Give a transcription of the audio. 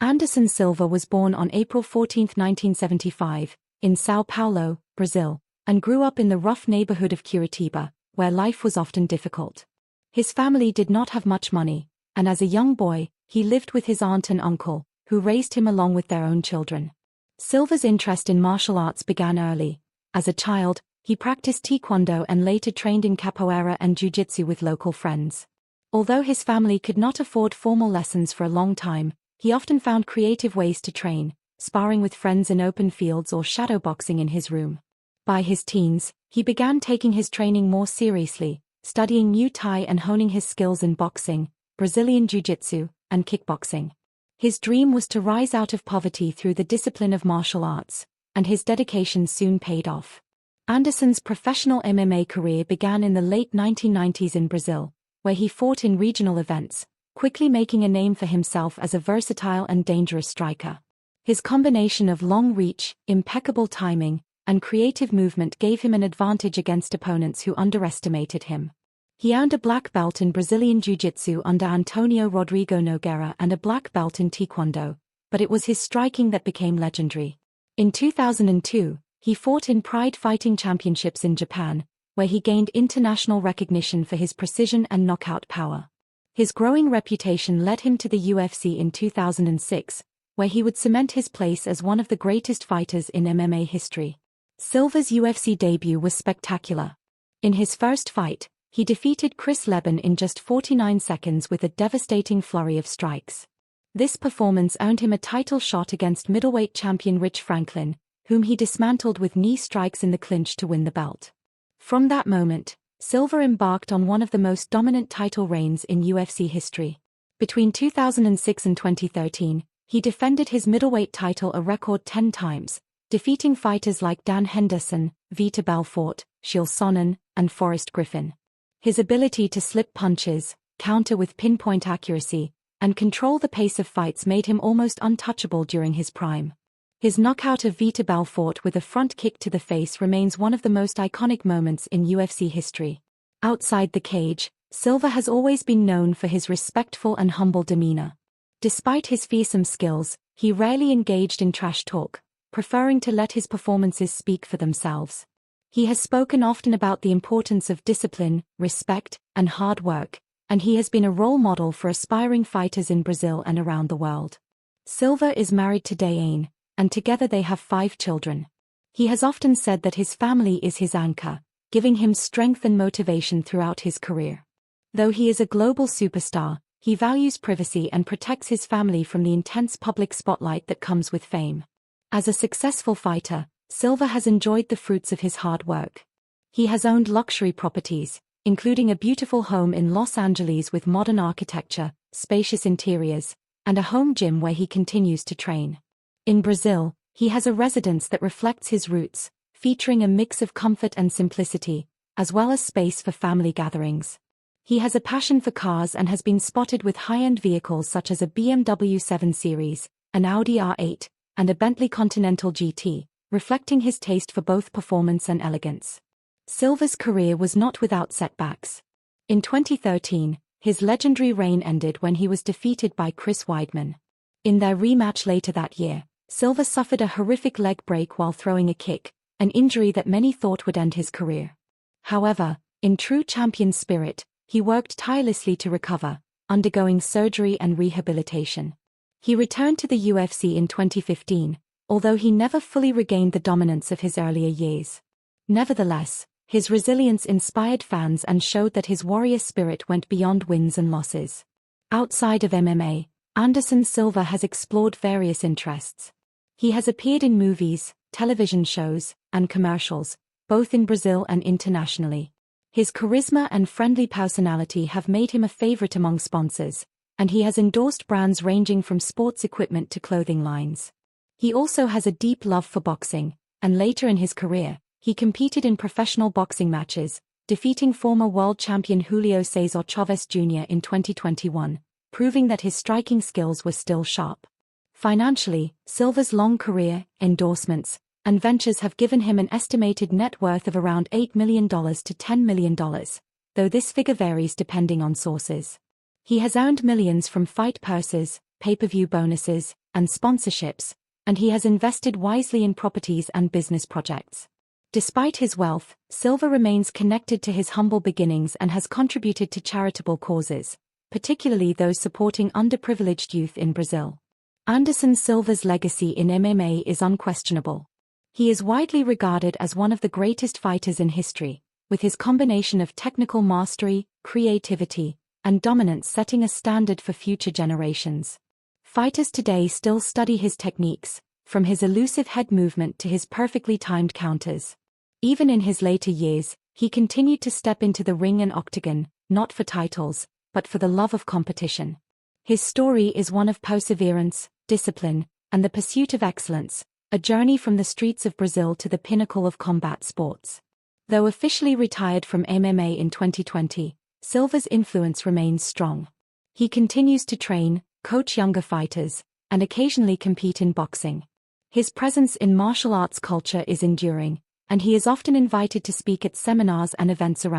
Anderson Silva was born on April 14, 1975, in São Paulo, Brazil, and grew up in the rough neighborhood of Curitiba, where life was often difficult. His family did not have much money, and as a young boy, he lived with his aunt and uncle, who raised him along with their own children. Silva's interest in martial arts began early. As a child, he practiced taekwondo and later trained in capoeira and jiu-jitsu with local friends. Although his family could not afford formal lessons for a long time, he often found creative ways to train, sparring with friends in open fields or shadowboxing in his room. By his teens, he began taking his training more seriously, studying Muay Thai and honing his skills in boxing, Brazilian jiu-jitsu, and kickboxing. His dream was to rise out of poverty through the discipline of martial arts, and his dedication soon paid off. Anderson's professional MMA career began in the late 1990s in Brazil, where he fought in regional events, quickly making a name for himself as a versatile and dangerous striker. His combination of long reach, impeccable timing, and creative movement gave him an advantage against opponents who underestimated him. He earned a black belt in Brazilian Jiu-Jitsu under Antonio Rodrigo Nogueira and a black belt in Taekwondo, but it was his striking that became legendary. In 2002, he fought in Pride Fighting Championships in Japan, where he gained international recognition for his precision and knockout power. His growing reputation led him to the UFC in 2006, where he would cement his place as one of the greatest fighters in MMA history. Silva's UFC debut was spectacular. In his first fight, he defeated Chris Leben in just 49 seconds with a devastating flurry of strikes. This performance earned him a title shot against middleweight champion Rich Franklin, whom he dismantled with knee strikes in the clinch to win the belt. From that moment, Silva embarked on one of the most dominant title reigns in UFC history. Between 2006 and 2013, he defended his middleweight title a record 10 times, defeating fighters like Dan Henderson, Vitor Belfort, Chael Sonnen, and Forrest Griffin. His ability to slip punches, counter with pinpoint accuracy, and control the pace of fights made him almost untouchable during his prime. His knockout of Vitor Belfort with a front kick to the face remains one of the most iconic moments in UFC history. Outside the cage, Silva has always been known for his respectful and humble demeanor. Despite his fearsome skills, he rarely engaged in trash talk, preferring to let his performances speak for themselves. He has spoken often about the importance of discipline, respect, and hard work, and he has been a role model for aspiring fighters in Brazil and around the world. Silva is married to Diane, and together they have 5 children. He has often said that his family is his anchor, giving him strength and motivation throughout his career. Though he is a global superstar, he values privacy and protects his family from the intense public spotlight that comes with fame. As a successful fighter, Silva has enjoyed the fruits of his hard work. He has owned luxury properties, including a beautiful home in Los Angeles with modern architecture, spacious interiors, and a home gym where he continues to train. In Brazil, he has a residence that reflects his roots, featuring a mix of comfort and simplicity, as well as space for family gatherings. He has a passion for cars and has been spotted with high-end vehicles such as a BMW 7 Series, an Audi R8, and a Bentley Continental GT, reflecting his taste for both performance and elegance. Silva's career was not without setbacks. In 2013, his legendary reign ended when he was defeated by Chris Weidman. In their rematch later that year, Silva suffered a horrific leg break while throwing a kick, an injury that many thought would end his career. However, in true champion spirit, he worked tirelessly to recover, undergoing surgery and rehabilitation. He returned to the UFC in 2015, although he never fully regained the dominance of his earlier years. Nevertheless, his resilience inspired fans and showed that his warrior spirit went beyond wins and losses. Outside of MMA, Anderson Silva has explored various interests. He has appeared in movies, television shows, and commercials, both in Brazil and internationally. His charisma and friendly personality have made him a favorite among sponsors, and he has endorsed brands ranging from sports equipment to clothing lines. He also has a deep love for boxing, and later in his career, he competed in professional boxing matches, defeating former world champion Julio César Chávez Jr. in 2021, proving that his striking skills were still sharp. Financially, Silva's long career, endorsements, and ventures have given him an estimated net worth of around $8 million to $10 million, though this figure varies depending on sources. He has earned millions from fight purses, pay-per-view bonuses, and sponsorships, and he has invested wisely in properties and business projects. Despite his wealth, Silva remains connected to his humble beginnings and has contributed to charitable causes, particularly those supporting underprivileged youth in Brazil. Anderson Silva's legacy in MMA is unquestionable. He is widely regarded as one of the greatest fighters in history, with his combination of technical mastery, creativity, and dominance setting a standard for future generations. Fighters today still study his techniques, from his elusive head movement to his perfectly timed counters. Even in his later years, he continued to step into the ring and octagon, not for titles, but for the love of competition. His story is one of perseverance, discipline, and the pursuit of excellence, a journey from the streets of Brazil to the pinnacle of combat sports. Though officially retired from MMA in 2020, Silva's influence remains strong. He continues to train, coach younger fighters, and occasionally compete in boxing. His presence in martial arts culture is enduring, and he is often invited to speak at seminars and events around